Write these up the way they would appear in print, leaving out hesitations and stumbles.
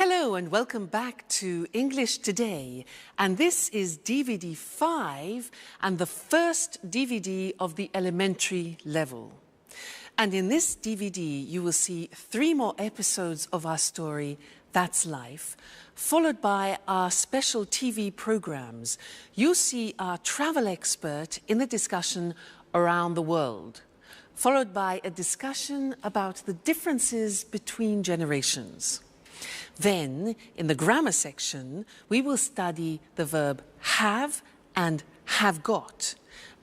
Hello and welcome back to English Today. And this is DVD 5 and the first DVD of the elementary level. And in this DVD, you will see 3 more episodes of our story, That's Life, followed by our special TV programs. You'll see our travel expert in the discussion around the world, followed by a discussion about the differences between generations. Then, in the grammar section, we will study the verb have and have got,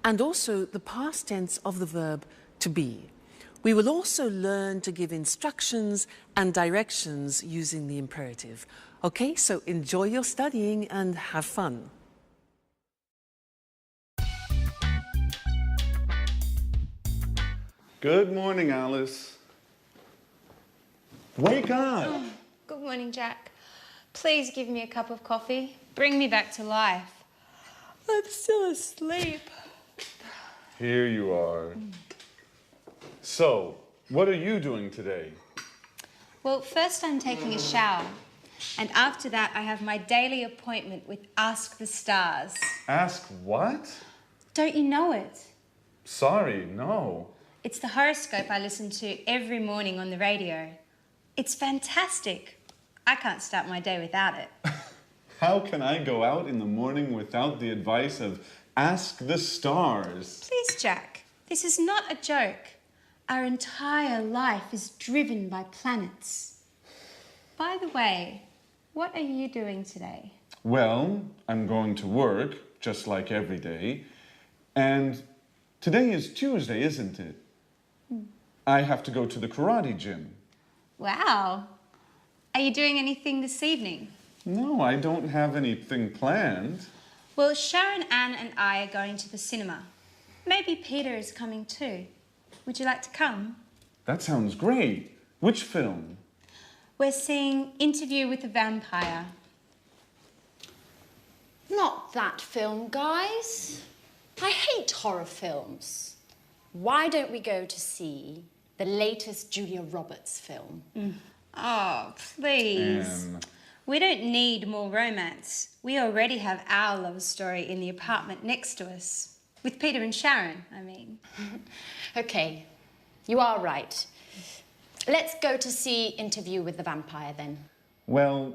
and also the past tense of the verb to be. We will also learn to give instructions and directions using the imperative. Okay, so enjoy your studying and have fun. Good morning, Alice. Wake up! Good morning, Jack. Please give me a cup of coffee. Bring me back to life. I'm still asleep. Here you are. So, what are you doing today? Well, first I'm taking a shower. And after that, I have my daily appointment with Ask the Stars. Ask what? Don't you know it? Sorry, no. It's the horoscope I listen to every morning on the radio. It's fantastic. I can't start my day without it. How can I go out in the morning without the advice of Ask the Stars? Please, Jack, this is not a joke. Our entire life is driven by planets. By the way, what are you doing today? Well, I'm going to work, just like every day. And today is Tuesday, isn't it? I have to go to the karate gym. Wow. Are you doing anything this evening? No, I don't have anything planned. Well, Sharon, Anne and I are going to the cinema. Maybe Peter is coming too. Would you like to come? That sounds great. Which film? We're seeing Interview with a Vampire. Not that film, guys. I hate horror films. Why don't we go to see the latest Julia Roberts film? Oh, please. We don't need more romance. We already have our love story in the apartment next to us. With Peter and Sharon, I mean. Okay, you are right. Let's go to see Interview with the Vampire then. Well,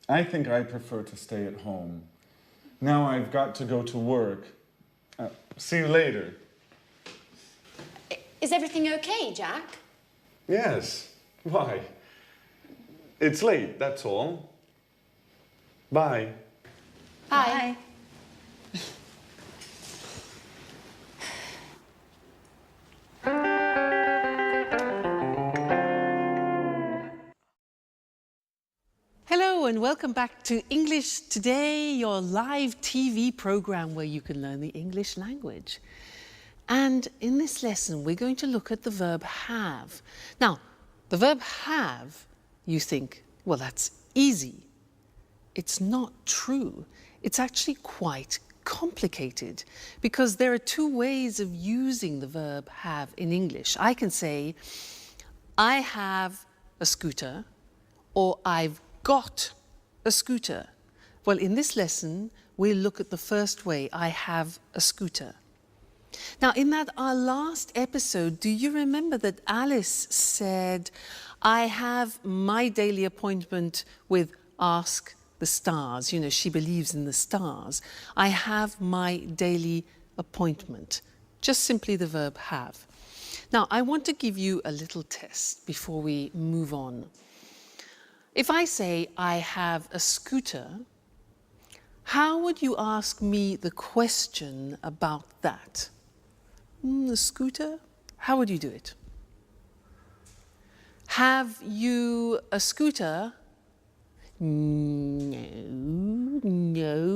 I think I prefer to stay at home. Now I've got to go to work. See you later. Is everything okay, Jack? Yes. Why? It's late, that's all. Bye. Bye. Hello and welcome back to English Today, your live TV program where you can learn the English language. And in this lesson, we're going to look at the verb have. Now, the verb have, you think, well, that's easy. It's not true. It's actually quite complicated because there are 2 ways of using the verb have in English. I can say, I have a scooter, or I've got a scooter. Well, in this lesson, we'll look at the first way, I have a scooter. Now, in our last episode, do you remember that Alice said, I have my daily appointment with Ask the Stars. You know, she believes in the stars. I have my daily appointment. Just simply the verb have. Now, I want to give you a little test before we move on. If I say, I have a scooter, how would you ask me the question about that? A scooter? How would you do it? Have you a scooter? No,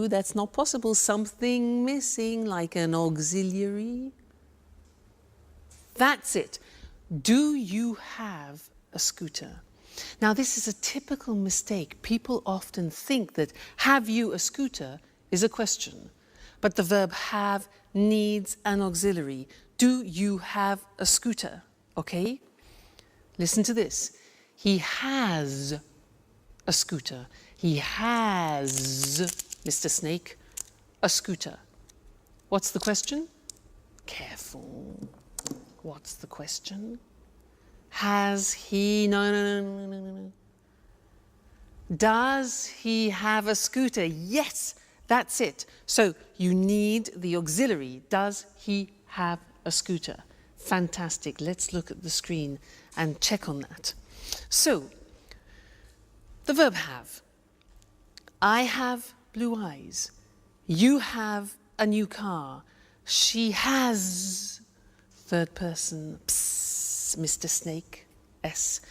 that's not possible. Something missing, like an auxiliary. That's it. Do you have a scooter? Now, this is a typical mistake. People often think that have you a scooter is a question, but the verb have needs an auxiliary. Do you have a scooter? Okay? Listen to this. He has a scooter. He has, Mr. Snake, a scooter. What's the question? Careful. What's the question? Has he, no. Does he have a scooter? Yes, that's it. So you need the auxiliary. Does he have a scooter? Fantastic. Let's look at the screen and check on that. So, the verb have. I have blue eyes. You have a new car. She has, third person, psst, Mr. Snake, S.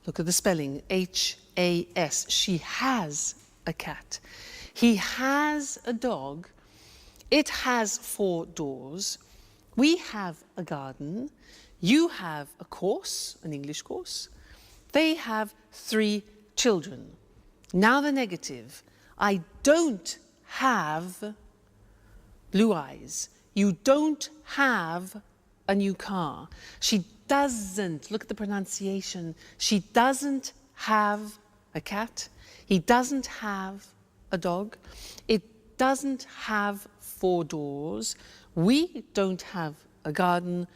Look at the spelling, H-A-S. She has a cat. He has a dog. It has 4 doors. We have a garden. You have a course, an English course. They have 3 children. Now the negative. I don't have blue eyes. You don't have a new car. She doesn't, look at the pronunciation, she doesn't have a cat. He doesn't have a dog. It doesn't have 4 doors. We don't have a garden.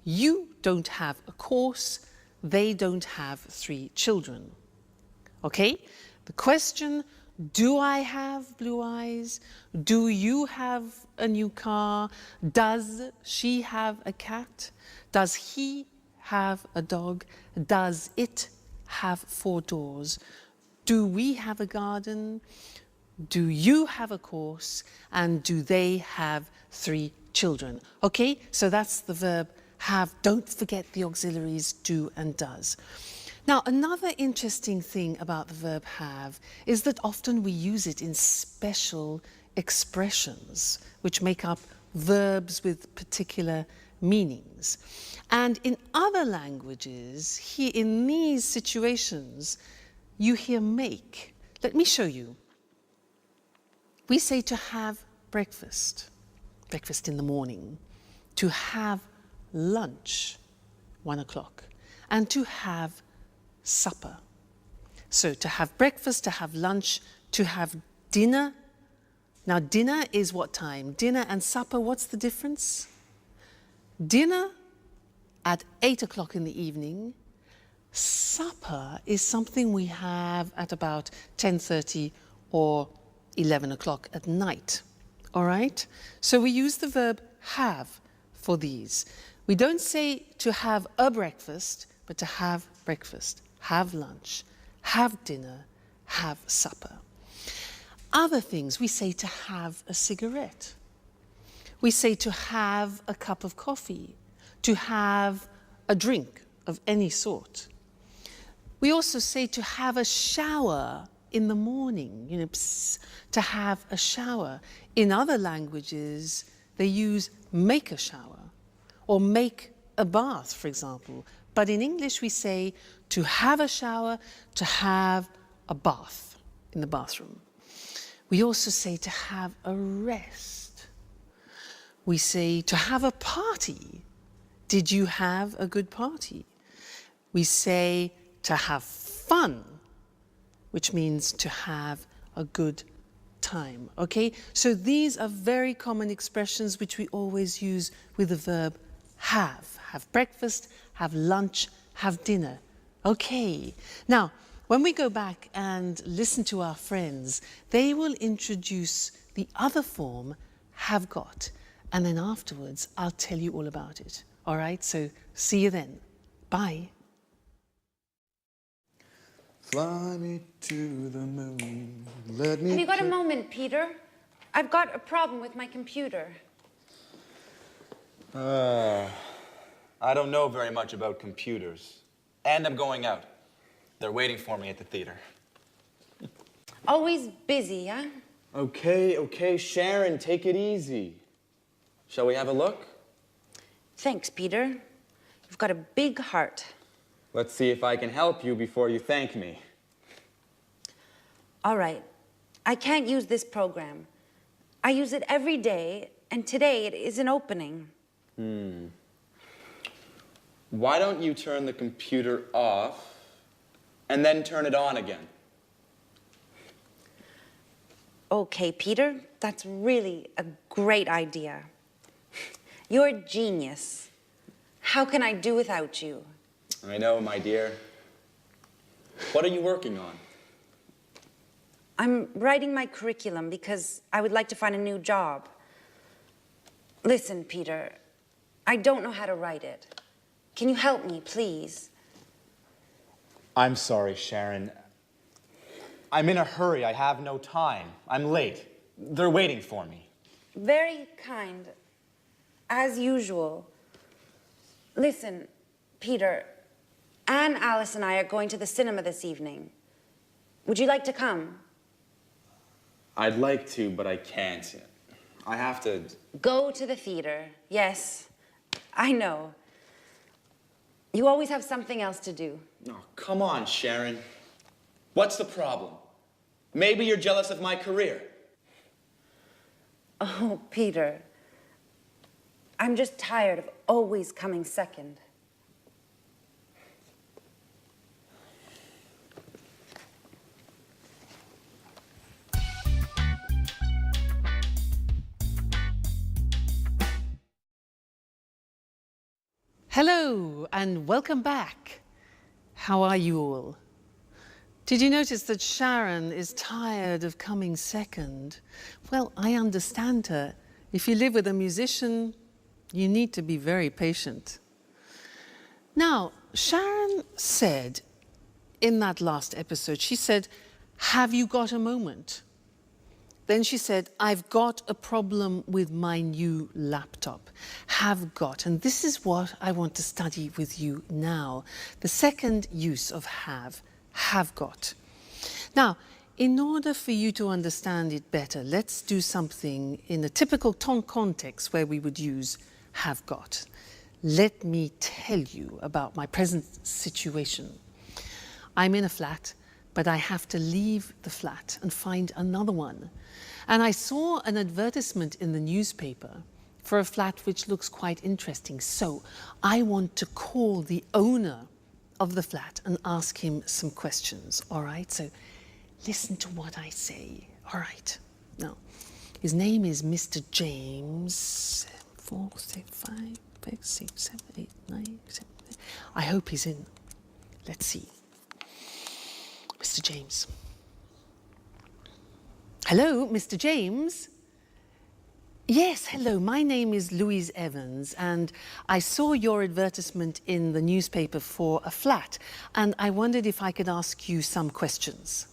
You don't have a course. They don't have 3 children. Okay? The question, do I have blue eyes? Do you have a new car? Does she have a cat? Does he have a dog? Does it have 4 doors? Do we have a garden? Do you have a course? And do they have 3 children? Okay, so that's the verb have. Don't forget the auxiliaries do and does. Now, another interesting thing about the verb have is that often we use it in special expressions which make up verbs with particular meanings. And in other languages, here in these situations, you hear make. Let me show you. We say to have breakfast, breakfast in the morning, to have lunch, 1 o'clock, and to have supper. So to have breakfast, to have lunch, to have dinner. Now dinner is what time? Dinner and supper, what's the difference? Dinner at 8 o'clock in the evening. Supper is something we have at about 10:30 or 11 o'clock at night. All right? So we use the verb have for these. We don't say to have a breakfast, but to have breakfast, have lunch, have dinner, have supper. Other things, we say to have a cigarette. We say to have a cup of coffee, to have a drink of any sort. We also say to have a shower in the morning, to have a shower. In other languages, they use make a shower or make a bath, for example. But in English, we say to have a shower, to have a bath in the bathroom. We also say to have a rest. We say to have a party. Did you have a good party? We say to have fun, which means to have a good time, okay? So these are very common expressions which we always use with the verb have. Have breakfast, have lunch, have dinner. Okay. Now, when we go back and listen to our friends, they will introduce the other form, have got, and then afterwards I'll tell you all about it. All right? So see you then. Bye. Fly me to the moon, let me... Have you got a moment, Peter? I've got a problem with my computer. I don't know very much about computers. And I'm going out. They're waiting for me at the theater. Always busy, huh? Okay, Sharon, take it easy. Shall we have a look? Thanks, Peter. You've got a big heart. Let's see if I can help you before you thank me. All right. I can't use this program. I use it every day, and today it isn't opening. Why don't you turn the computer off and then turn it on again? Okay, Peter, that's really a great idea. You're a genius. How can I do without you? I know, my dear. What are you working on? I'm writing my curriculum because I would like to find a new job. Listen, Peter, I don't know how to write it. Can you help me, please? I'm sorry, Sharon. I'm in a hurry. I have no time. I'm late. They're waiting for me. Very kind, as usual. Listen, Peter, Anne, Alice, and I are going to the cinema this evening. Would you like to come? I'd like to, but I can't. I have to... Go to the theater. Yes, I know. You always have something else to do. Oh, come on, Sharon. What's the problem? Maybe you're jealous of my career. Oh, Peter, I'm just tired of always coming second. Hello and welcome back. How are you all? Did you notice that Sharon is tired of coming second? Well, I understand her. If you live with a musician, you need to be very patient. Now, Sharon said in that last episode, she said, "Have you got a moment?" Then she said, "I've got a problem with my new laptop." Have got. And this is what I want to study with you now. The second use of have got. Now, in order for you to understand it better, let's do something in a typical context where we would use have got. Let me tell you about my present situation. I'm in a flat, but I have to leave the flat and find another one. And I saw an advertisement in the newspaper for a flat which looks quite interesting. So I want to call the owner of the flat and ask him some questions, all right? So listen to what I say, all right? Now, his name is Mr. James. 4, 6, 5, 6, 7, 8, 9, 7, 8. I hope he's in. Let's see. Mr. James. Hello, Mr. James? Yes, hello, my name is Louise Evans and I saw your advertisement in the newspaper for a flat and I wondered if I could ask you some questions.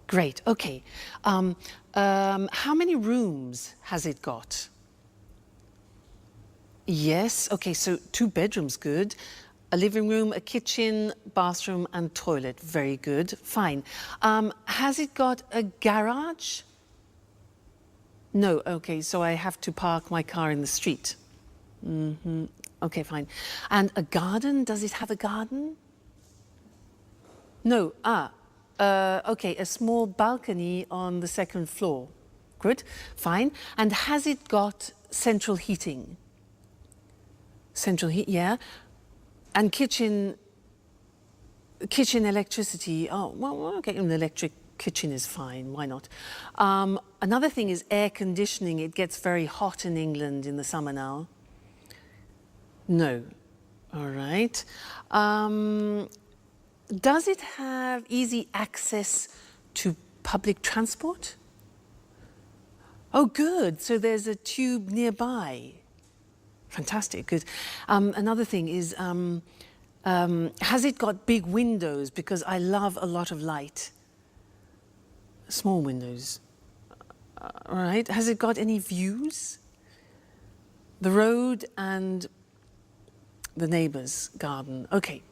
Great, okay. How many rooms has it got? Yes, okay, so 2 bedrooms, good. A living room, a kitchen, bathroom and toilet, very good, fine. Has it got a garage? No, okay, so I have to park my car in the street. Okay, fine. And a garden, does it have a garden? No, okay, a small balcony on the 2nd floor. Good, fine. And has it got central heating? Central heat, yeah. And kitchen electricity, oh, well, okay, an electric kitchen is fine, why not? Another thing is air conditioning. It gets very hot in England in the summer now. No, all right. Does it have easy access to public transport? Oh, good, so there's a tube nearby. Fantastic, good. Another thing is, has it got big windows? Because I love a lot of light. Small windows. All right. Has it got any views? The road and the neighbour's garden. Okay.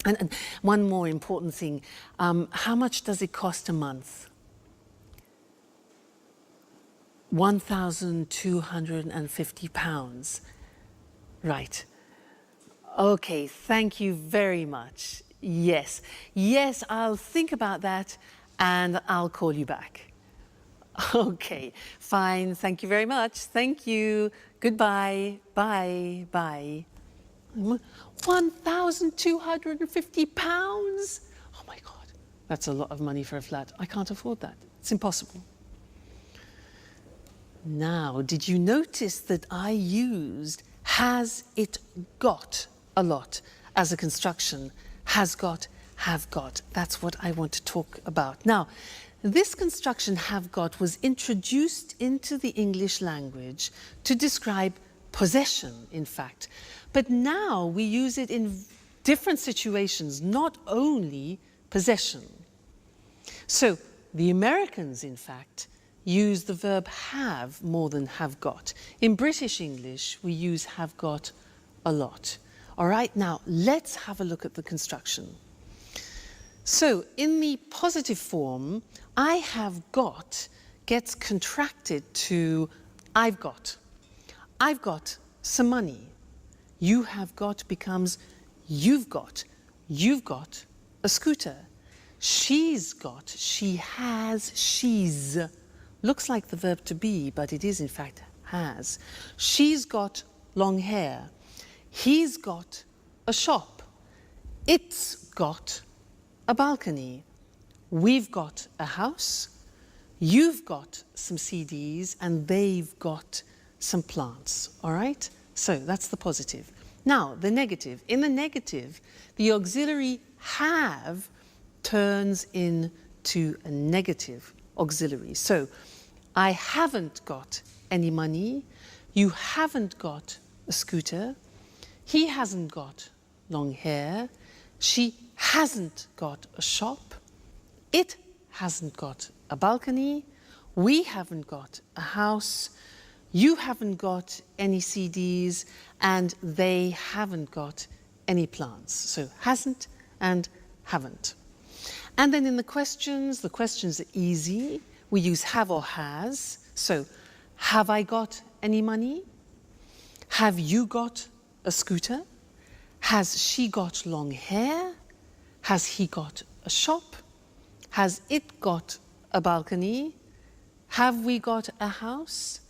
And one more important thing. How much does it cost a month? £1,250. Right. Okay, thank you very much. Yes, I'll think about that and I'll call you back. Okay, fine, thank you very much. Thank you. Goodbye. Bye. Bye. £1,250? Oh my God, that's a lot of money for a flat. I can't afford that. It's impossible. Now, did you notice that I used has it got a lot as a construction? Has got, have got. That's what I want to talk about. Now, this construction have got was introduced into the English language to describe possession, in fact. But now we use it in different situations, not only possession. So the Americans, in fact, use the verb have more than have got. In British English, we use have got a lot. All right, now let's have a look at the construction. So in the positive form, I have got gets contracted to I've got. I've got some money. You have got becomes you've got. You've got a scooter. She's got, she has, she's. Looks like the verb to be, but it is in fact has. She's got long hair. He's got a shop. It's got a balcony. We've got a house. You've got some CDs and they've got some plants, all right? So that's the positive. Now, the negative. In the negative, the auxiliary have turns into a negative auxiliary. So, I haven't got any money. You haven't got a scooter. He hasn't got long hair. She hasn't got a shop. It hasn't got a balcony. We haven't got a house. You haven't got any CDs, and they haven't got any plants. So hasn't and haven't. And then in the questions are easy. We use have or has. So, have I got any money? Have you got a scooter? Has she got long hair? Has he got a shop? Has it got a balcony? Have we got a house?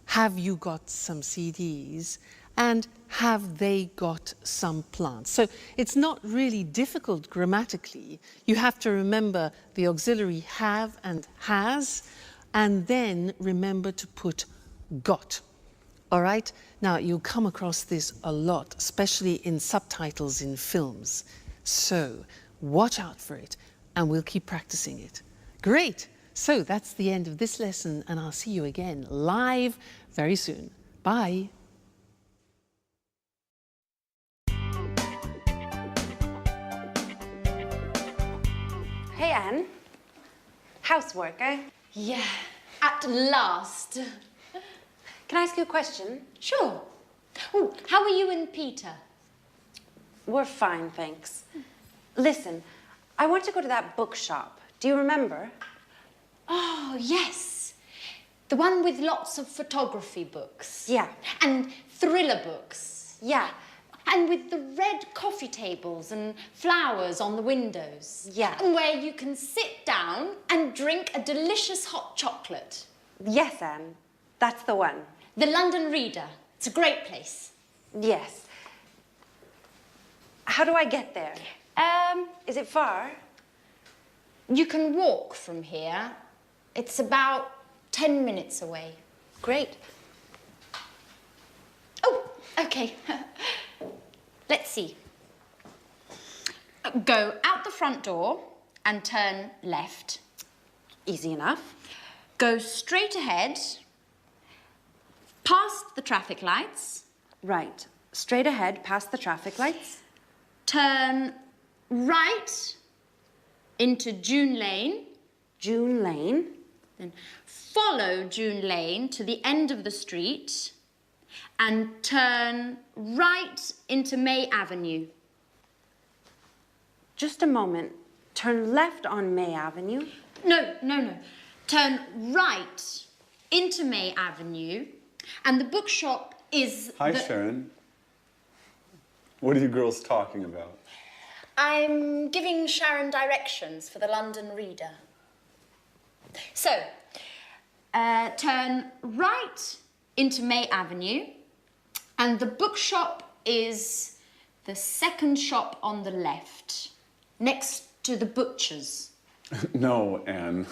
Have you got some CDs? And have they got some plants? So it's not really difficult grammatically. You have to remember the auxiliary have and has, and then remember to put got. All right? Now, you'll come across this a lot, especially in subtitles in films. So watch out for it, and we'll keep practicing it. Great. So that's the end of this lesson, and I'll see you again live very soon. Bye. Hey, Anne. Housework, eh? Yeah, at last. Can I ask you a question? Sure. Oh, how are you and Peter? We're fine, thanks. Listen, I want to go to that bookshop. Do you remember? Oh, yes. The one with lots of photography books. Yeah. And thriller books. Yeah. And with the red coffee tables and flowers on the windows. Yeah. And where you can sit down and drink a delicious hot chocolate. Yes, Anne. That's the one. The London Reader. It's a great place. Yes. How do I get there? Is it far? You can walk from here. It's about 10 minutes away. Great. Oh, okay. Let's see. Go out the front door and turn left. Easy enough. Go straight ahead, past the traffic lights. Right. Straight ahead, past the traffic lights. Turn right into June Lane. June Lane. Then follow June Lane to the end of the street and turn right into May Avenue. Just a moment. Turn left on May Avenue. No. Turn right into May Avenue, and the bookshop is Hi, the... Sharon. What are you girls talking about? I'm giving Sharon directions for the London Reader. So, turn right into May Avenue, and the bookshop is the second shop on the left, next to the butcher's. No, Anne.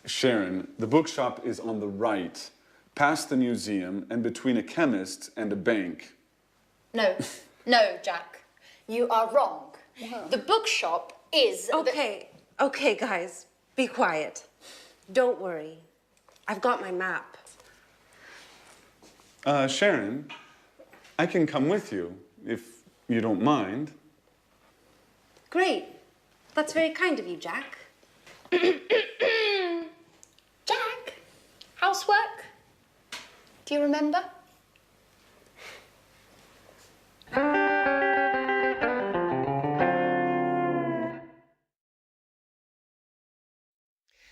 Sharon, the bookshop is on the right, past the museum and between a chemist and a bank. No, no, Jack. You are wrong. The bookshop is... Okay, guys, be quiet. Don't worry. I've got my map. Sharon, I can come with you, if you don't mind. Great. That's very kind of you, Jack. Jack, housework? Do you remember?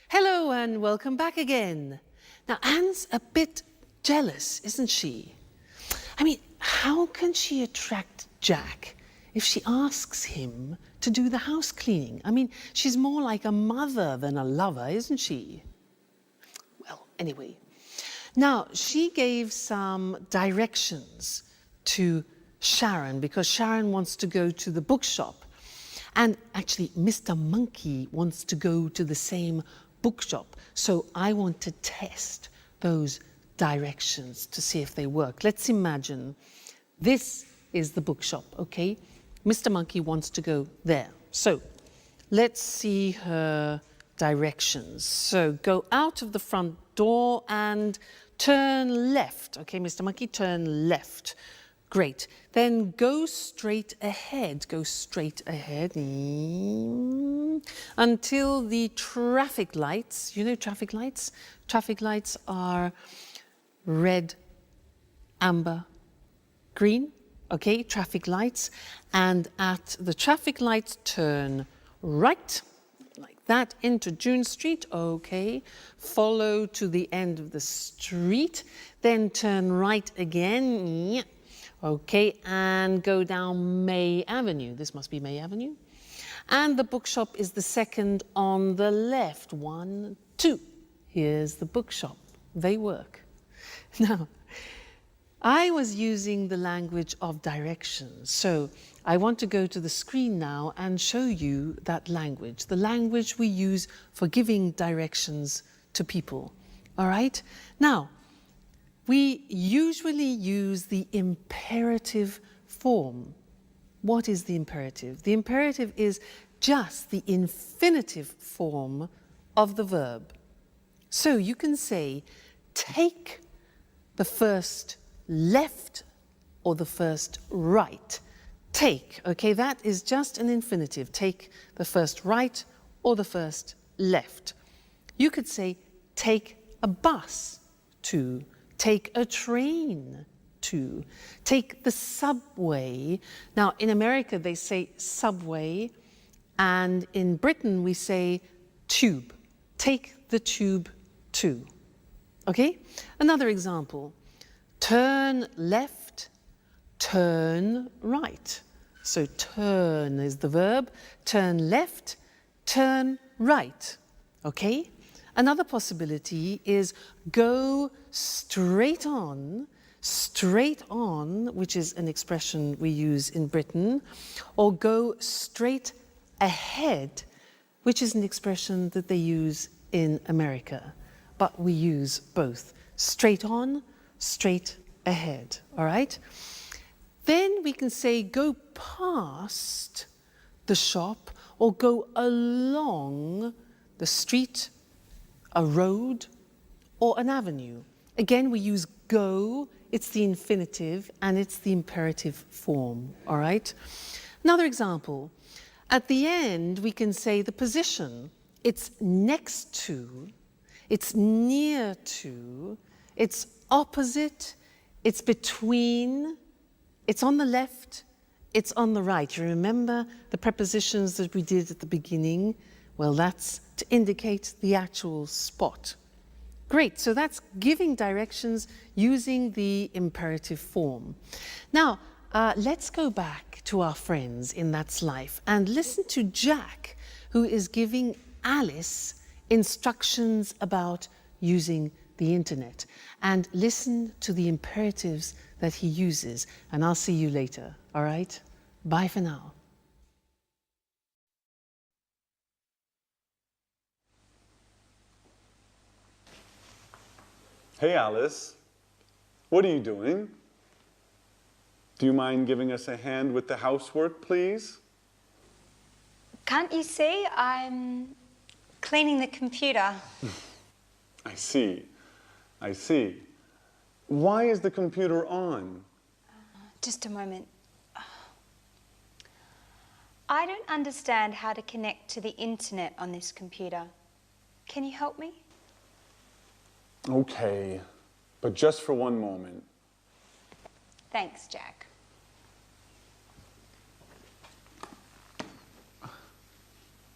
Hello and welcome back again. Now, Anne's a bit jealous, isn't she? I mean, how can she attract Jack if she asks him to do the house cleaning? I mean, she's more like a mother than a lover, isn't she? Well, anyway. Now, she gave some directions to Sharon because Sharon wants to go to the bookshop. And actually, Mr. Monkey wants to go to the same bookshop. So I want to test those directions to see if they work. Let's imagine this is the bookshop, okay? Mr. Monkey wants to go there. So let's see her directions. So go out of the front door and turn left. Okay, Mr. Monkey, turn left. Great. Then go straight ahead. Go straight ahead until the traffic lights, you know traffic lights? Traffic lights are red, amber, green. Okay, traffic lights. And at the traffic lights, turn right, like that, into June Street. Okay, follow to the end of the street. Then turn right again. Okay, and go down May Avenue. This must be May Avenue. And the bookshop is the second on the left. 1, 2. Here's the bookshop. They work. Now, I was using the language of directions. So I want to go to the screen now and show you that language, the language we use for giving directions to people. All right? Now, we usually use the imperative form. What is the imperative? The imperative is just the infinitive form of the verb. So you can say, take the first left or the first right. Take, okay, that is just an infinitive. Take the first right or the first left. You could say, take a bus to. Take a train to, take the subway. Now, in America, they say subway, and in Britain, we say tube. Take the tube to. Okay? Another example. Turn left, turn right. So turn is the verb. Turn left, turn right. Okay? Another possibility is go straight on, which is an expression we use in Britain, or go straight ahead, which is an expression that they use in America. But we use both. Straight on, straight ahead, all right? Then we can say go past the shop or go along the street, a road, or an avenue. Again, we use go, it's the infinitive, and it's the imperative form, all right? Another example, at the end, we can say the position. It's next to, it's near to, it's opposite, it's between, it's on the left, it's on the right. You remember the prepositions that we did at the beginning? Well, that's to indicate the actual spot. Great, so that's giving directions using the imperative form. Now, let's go back to our friends in That's Life and listen to Jack, who is giving Alice instructions about using the internet. And listen to the imperatives that he uses, and I'll see you later, all right? Bye for now. Hey, Alice. What are you doing? Do you mind giving us a hand with the housework, please? Can't you see? I'm cleaning the computer. I see. I see. Why is the computer on? Just a moment. I don't understand how to connect to the internet on this computer. Can you help me? Okay, but just for one moment. Thanks, Jack.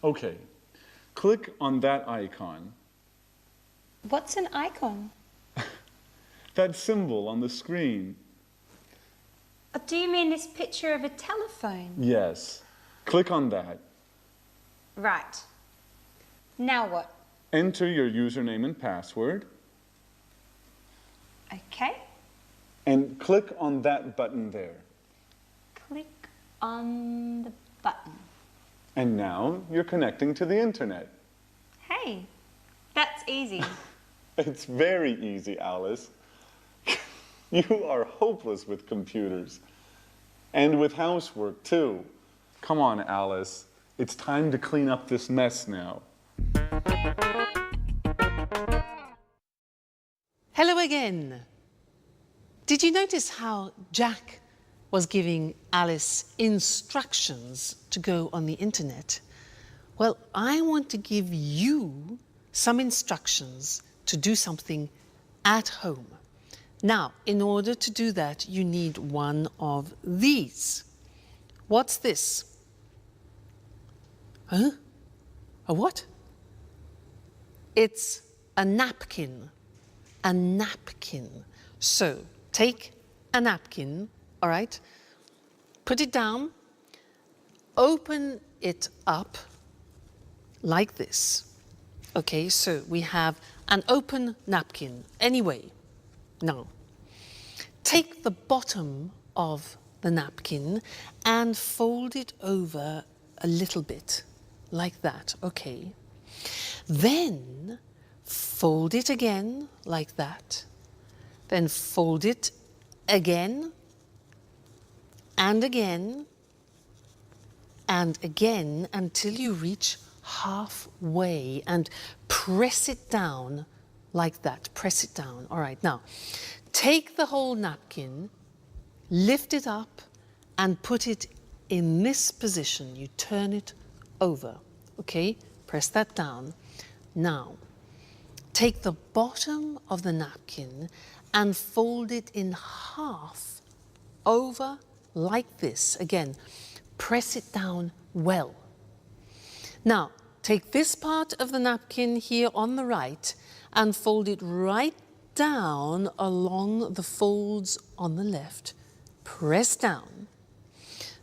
Okay, click on that icon. What's an icon? That symbol on the screen. Do you mean this picture of a telephone? Yes. Click on that. Right. Now what? Enter your username and password. Okay. And click on that button there. Click on the button. And now you're connecting to the internet. Hey, that's easy. It's very easy, Alice. You are hopeless with computers. And with housework, too. Come on, Alice. It's time to clean up this mess now. Hello again. Did you notice how Jack was giving Alice instructions to go on the internet? Well, I want to give you some instructions to do something at home. Now, in order to do that, you need one of these. What's this? Huh? A what? It's a napkin. A napkin. So, take a napkin, all right? Put it down, open it up like this. Okay, so we have an open napkin. Anyway, now, take the bottom of the napkin and fold it over a little bit, like that, okay? Then, fold it again, like that. Then fold it again, and again, and again, until you reach halfway, and press it down like that. Press it down. All right, now, take the whole napkin, lift it up, and put it in this position. You turn it over, okay? Press that down. Now, take the bottom of the napkin and fold it in half over like this. Again, press it down well. Now, take this part of the napkin here on the right and fold it right down along the folds on the left. Press down.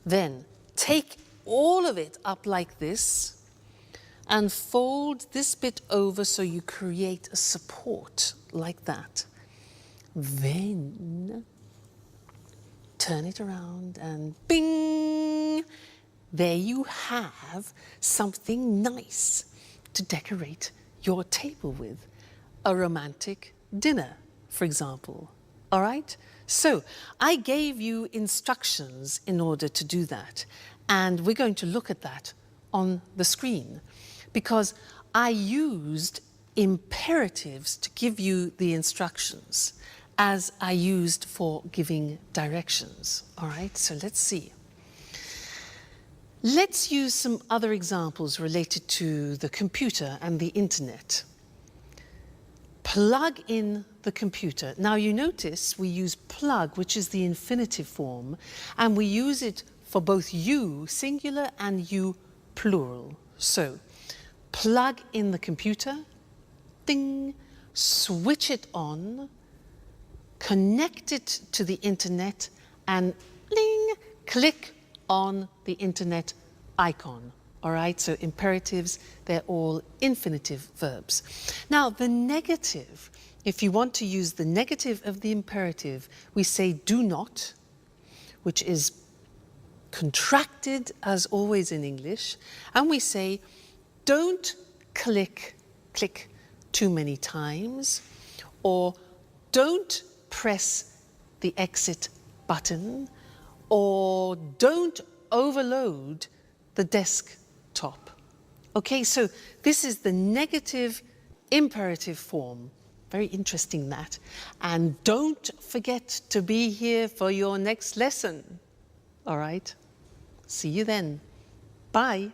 Then take all of it up like this and fold this bit over so you create a support like that. Then turn it around and bing! There you have something nice to decorate your table with. A romantic dinner, for example. All right? So I gave you instructions in order to do that. And we're going to look at that on the screen because I used imperatives to give you the instructions as I used for giving directions. All right? So let's see. Let's use some other examples related to the computer and the internet. Plug in the computer. Now you notice we use plug, which is the infinitive form, and we use it for both you, singular, and you, plural. So, plug in the computer, ding, switch it on, connect it to the internet, and ding, click on the internet icon. All right, so imperatives, they're all infinitive verbs. Now, the negative, if you want to use the negative of the imperative, we say do not, which is contracted as always in English, and we say don't click too many times, or don't press the exit button or don't overload the desktop. Okay, so this is the negative imperative form. Very interesting, that. And don't forget to be here for your next lesson. All right? See you then. Bye.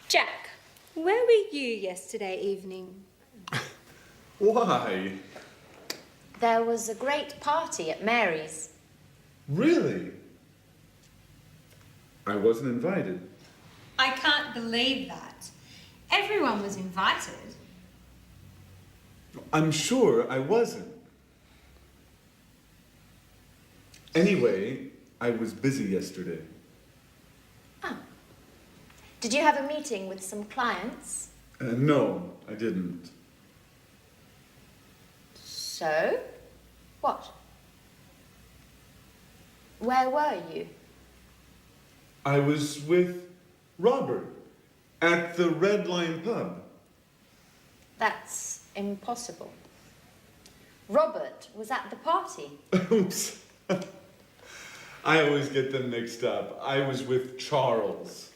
Jack, where were you yesterday evening? Why? There was a great party at Mary's. Really? I wasn't invited. I can't believe that. Everyone was invited. I'm sure I wasn't. Anyway, I was busy yesterday. Did you have a meeting with some clients? No, I didn't. So? What? Where were you? I was with Robert at the Red Lion pub. That's impossible. Robert was at the party. Oops. I always get them mixed up. I was with Charles.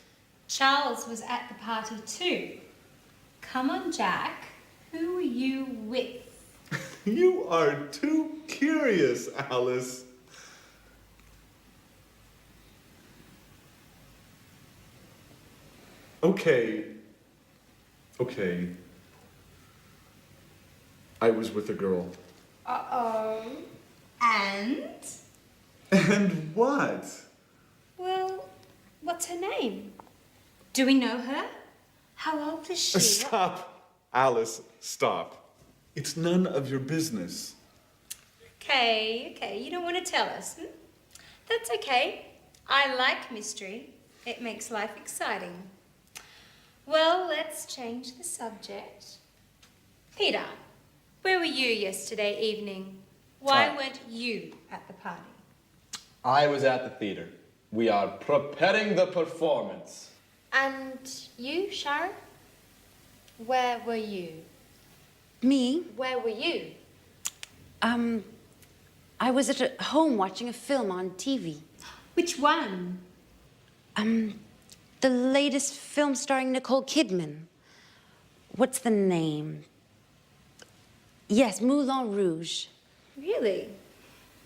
Charles was at the party too. Come on, Jack. Who were you with? You are too curious, Alice. Okay. I was with a girl. Uh-oh. And? And what? Well, what's her name? Do we know her? How old is she? Stop, Alice, stop. It's none of your business. Okay, you don't want to tell us. That's okay. I like mystery. It makes life exciting. Well, let's change the subject. Peter, where were you yesterday evening? Why weren't you at the party? I was at the theater. We are preparing the performance. And you, Sharon? Where were you? Me? Where were you? I was at home watching a film on TV. Which one? The latest film starring Nicole Kidman. What's the name? Yes, Moulin Rouge. Really?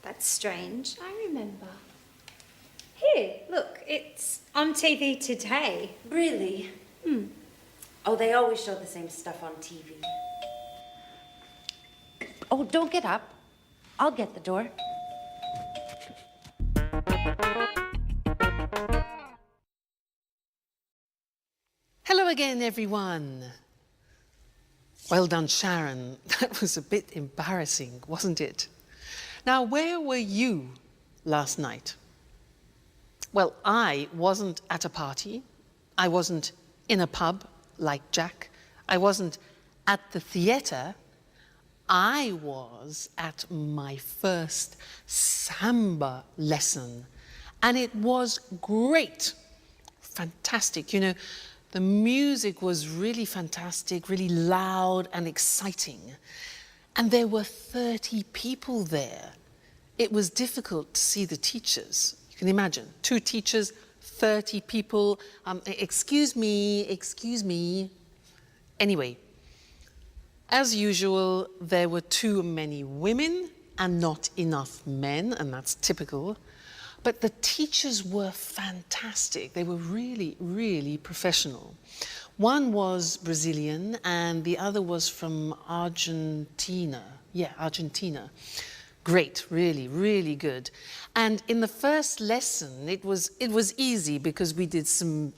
That's strange. I remember. Here, look, it's on TV today. Really? Oh, they always show the same stuff on TV. Oh, don't get up. I'll get the door. Hello again, everyone. Well done, Sharon. That was a bit embarrassing, wasn't it? Now, where were you last night? Well, I wasn't at a party. I wasn't in a pub like Jack. I wasn't at the theatre. I was at my first samba lesson, and it was great. Fantastic. You know, the music was really fantastic, really loud and exciting. And there were 30 people there. It was difficult to see the teachers. You can imagine, 2 teachers, 30 people. Excuse me. Anyway, as usual, there were too many women and not enough men, and that's typical. But the teachers were fantastic. They were really, really professional. One was Brazilian and the other was from Argentina. Yeah, Argentina. Great, really, really good. And in the first lesson, it was easy because we did some,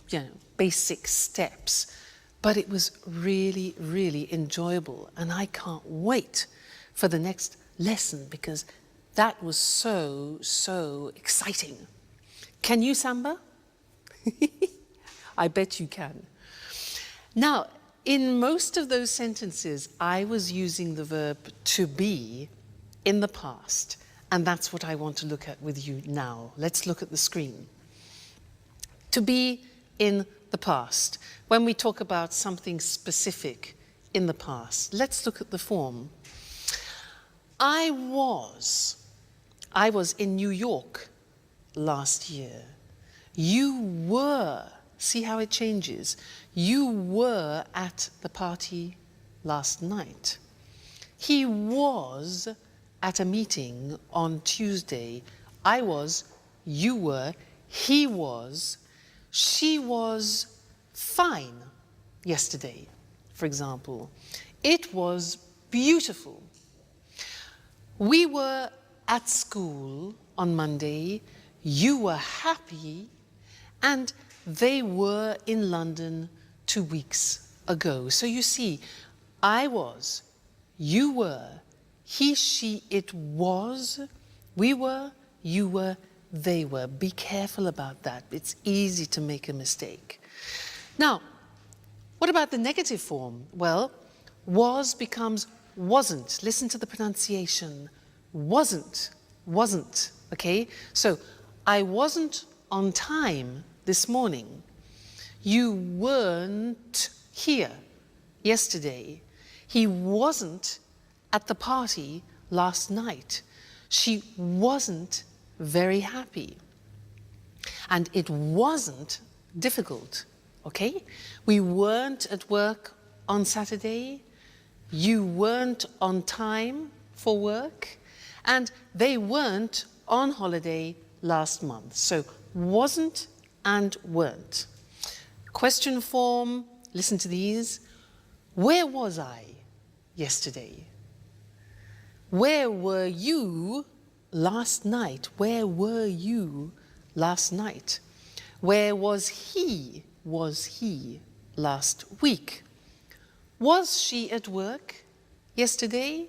basic steps. But it was really, really enjoyable. And I can't wait for the next lesson because that was so exciting. Can you samba? I bet you can. Now, in most of those sentences, I was using the verb to be in the past, and that's what I want to look at with you now. Let's look at the screen. To be in the past, when we talk about something specific in the past. Let's look at the form. I was in New York last year. You were, see how it changes? You were at the party last night. He was at a meeting on Tuesday. I was, you were, he was, she was fine yesterday, for example. It was beautiful. We were at school on Monday. You were happy, and they were in London 2 weeks ago. So you see, I was, you were, he, she, it was, we were, you were, they were. Be careful about that. It's easy to make a mistake. Now, what about the negative form? Well, was becomes wasn't. Listen to the pronunciation. Wasn't, wasn't, okay? So, I wasn't on time this morning. You weren't here yesterday. He wasn't at the party last night. She wasn't very happy. And it wasn't difficult, okay? We weren't at work on Saturday. You weren't on time for work. And they weren't on holiday last month. So wasn't and weren't. Question form, listen to these. Where was I yesterday? Where were you last night? Where were you last night? Where was he last week? Was she at work yesterday?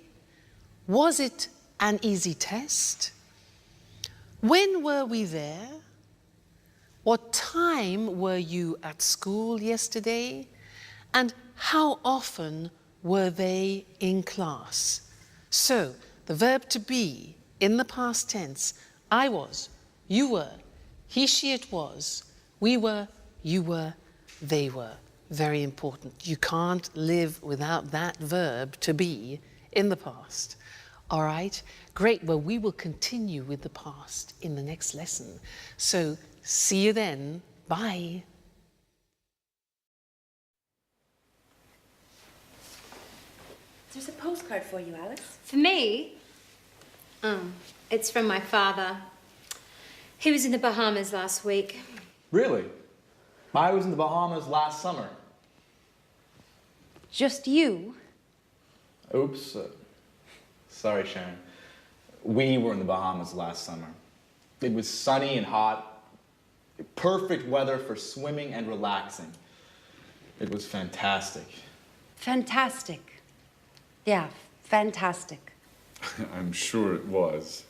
Was it an easy test? When were we there? What time were you at school yesterday? And how often were they in class? So, the verb to be in the past tense, I was, you were, he, she, it was, we were, you were, they were. Very important. You can't live without that verb to be in the past. All right? Great. Well, we will continue with the past in the next lesson. So, see you then. Bye. There's a postcard for you, Alice. For me? It's from my father. He was in the Bahamas last week. Really? I was in the Bahamas last summer. Just you? Oops. Sorry, Sharon. We were in the Bahamas last summer. It was sunny and hot. Perfect weather for swimming and relaxing. It was fantastic. Fantastic. Yeah, fantastic. I'm sure it was.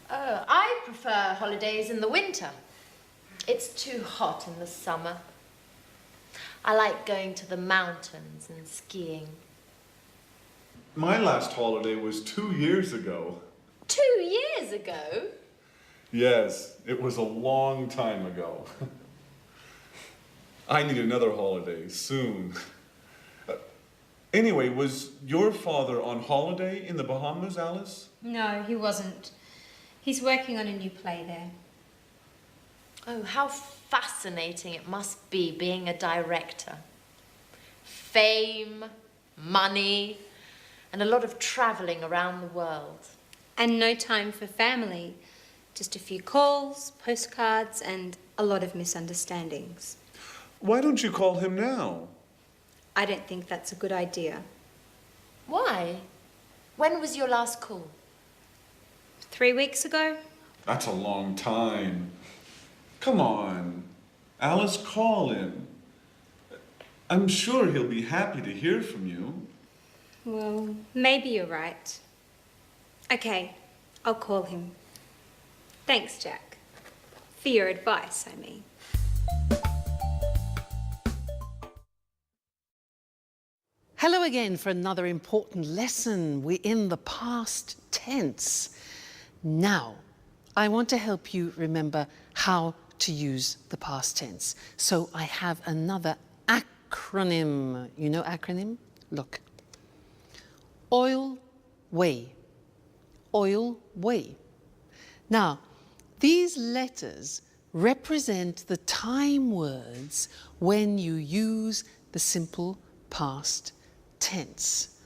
I prefer holidays in the winter. It's too hot in the summer. I like going to the mountains and skiing. My last holiday was 2 years ago. 2 years ago? Yes, it was a long time ago. I need another holiday soon. Anyway, was your father on holiday in the Bahamas, Alice? No, he wasn't. He's working on a new play there. Oh, how fascinating it must be being a director. Fame, money, and a lot of traveling around the world. And no time for family. Just a few calls, postcards, and a lot of misunderstandings. Why don't you call him now? I don't think that's a good idea. Why? When was your last call? 3 weeks ago? That's a long time. Come on. Alice, call him. I'm sure he'll be happy to hear from you. Well, maybe you're right. Okay, I'll call him. Thanks, Jack. For your advice, I mean. Hello again for another important lesson. We're in the past tense. Now, I want to help you remember how to use the past tense. So I have another acronym. You know acronym? Look. Oil, way. Oil, way. Now, these letters represent the time words when you use the simple past tense.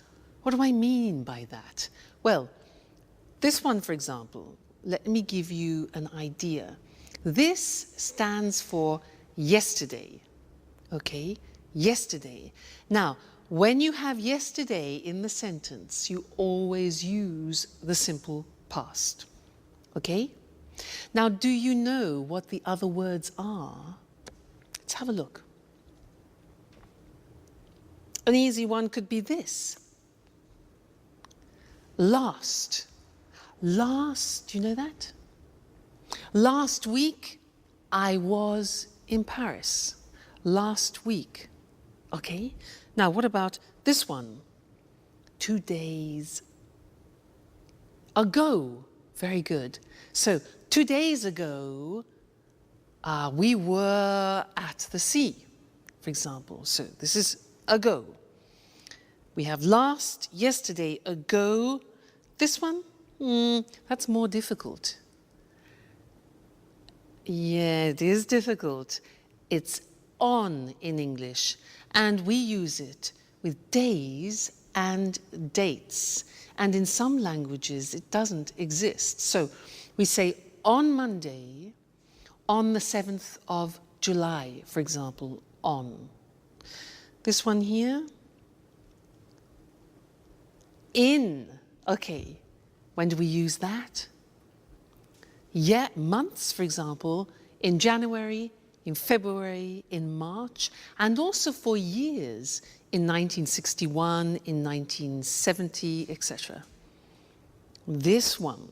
What do I mean by that? Well, this one, for example, let me give you an idea. This stands for yesterday, okay? Yesterday. Now, when you have yesterday in the sentence, you always use the simple past, okay? Now, do you know what the other words are? Let's have a look. An easy one could be this. Last. Last, do you know that? Last week, I was in Paris. Last week. Okay? Now, what about this one? 2 days ago. Very good. So, 2 days ago, we were at the sea, for example. So, this is ago. We have last, yesterday, ago. This one, that's more difficult. Yeah, it is difficult. It's on in English, and we use it with days and dates. And in some languages, it doesn't exist. So we say on Monday, on the 7th of July, for example, on. This one here, in. Okay, when do we use that? Yeah, months, for example, in January, in February, in March, and also for years, in 1961, in 1970, etc. This one,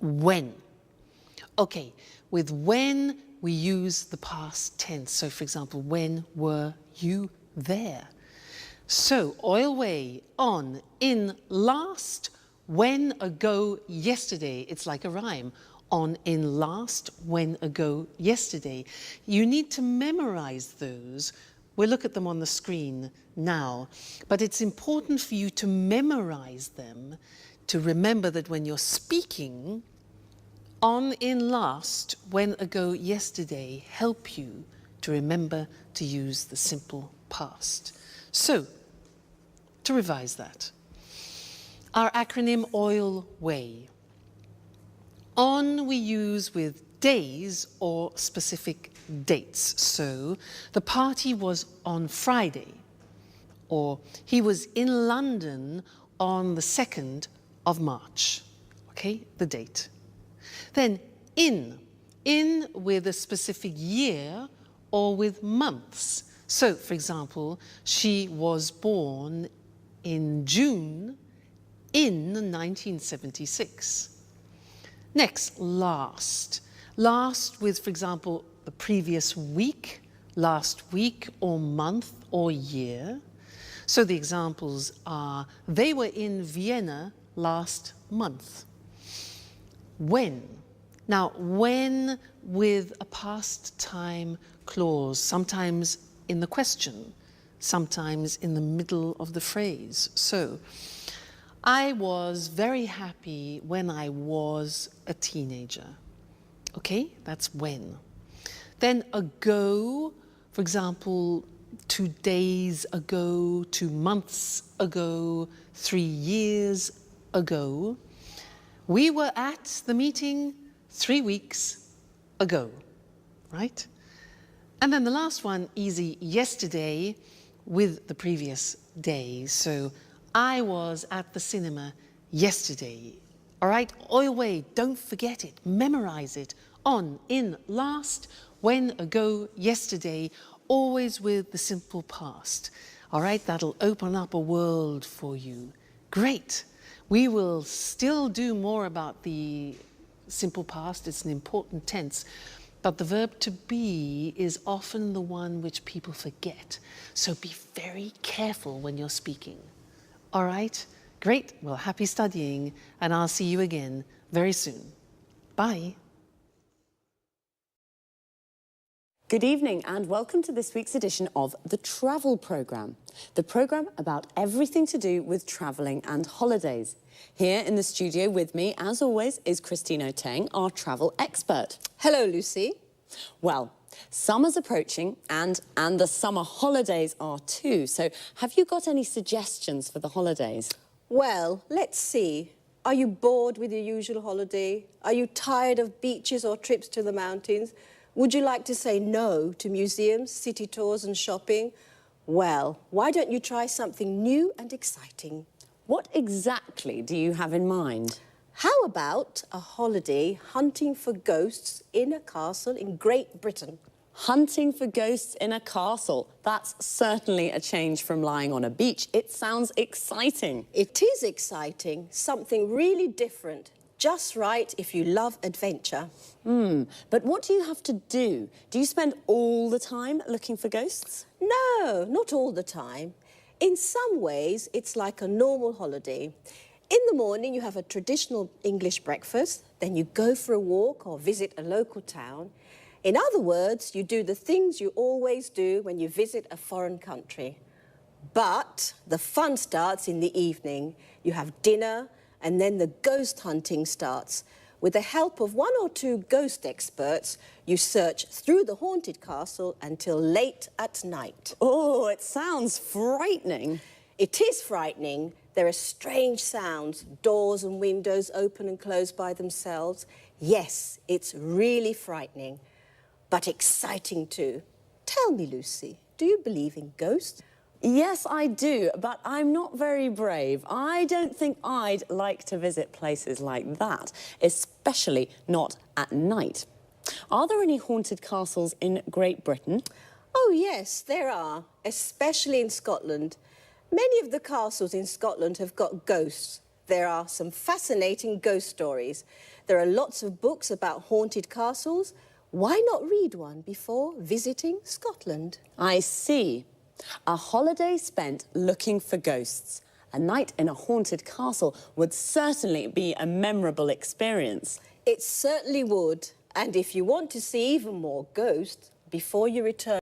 when. Okay, with when we use the past tense. So, for example, when were you there? So, oil way, on, in, last, when, ago, yesterday. It's like a rhyme. On, in, last, when, ago, yesterday. You need to memorize those. We'll look at them on the screen now. But it's important for you to memorize them, to remember that when you're speaking, on, in, last, when, ago, yesterday help you to remember to use the simple past. So, to revise that, our acronym OIL WAY. On we use with days or specific dates. So, the party was on Friday, or he was in London on the 2nd of March. Okay, the date. Then in with a specific year or with months. So, for example, she was born in June in 1976. Next, last. Last with, for example, the previous week, last week or month or year. So the examples are, they were in Vienna last month. When. Now, when with a past time clause, sometimes in the question, sometimes in the middle of the phrase. So, I was very happy when I was a teenager. Okay, that's when. Then ago, for example, 2 days ago, 2 months ago, 3 years ago. We were at the meeting 3 weeks ago, right? And then the last one, easy, yesterday with the previous day. So I was at the cinema yesterday. All right, oil way, don't forget it, memorize it. On, in, last, when, ago, yesterday, always with the simple past. All right, that'll open up a world for you. Great. We will still do more about the simple past. It's an important tense. But the verb to be is often the one which people forget. So be very careful when you're speaking. All right? Great. Well, happy studying, and I'll see you again very soon. Bye. Good evening and welcome to this week's edition of The Travel Programme, the programme about everything to do with travelling and holidays. Here in the studio with me, as always, is Christine Oteng, our travel expert. Hello, Lucy. Well, summer's approaching and the summer holidays are too, so have you got any suggestions for the holidays? Well, let's see. Are you bored with your usual holiday? Are you tired of beaches or trips to the mountains? Would you like to say no to museums, city tours and shopping? Well, why don't you try something new and exciting? What exactly do you have in mind? How about a holiday hunting for ghosts in a castle in Great Britain? Hunting for ghosts in a castle. That's certainly a change from lying on a beach. It sounds exciting. It is exciting, something really different. Just right if you love adventure. But what do you have to do? Do you spend all the time looking for ghosts? No, not all the time. In some ways, it's like a normal holiday. In the morning, you have a traditional English breakfast, then you go for a walk or visit a local town. In other words, you do the things you always do when you visit a foreign country. But the fun starts in the evening. You have dinner, and then the ghost hunting starts. With the help of 1 or 2 ghost experts, you search through the haunted castle until late at night. Oh, it sounds frightening. It is frightening. There are strange sounds, doors and windows open and close by themselves. Yes, it's really frightening, but exciting too. Tell me, Lucy, do you believe in ghosts? Yes, I do, but I'm not very brave. I don't think I'd like to visit places like that, especially not at night. Are there any haunted castles in Great Britain? Oh, yes, there are, especially in Scotland. Many of the castles in Scotland have got ghosts. There are some fascinating ghost stories. There are lots of books about haunted castles. Why not read one before visiting Scotland? I see. A holiday spent looking for ghosts. A night in a haunted castle would certainly be a memorable experience. It certainly would. And if you want to see even more ghosts, before you return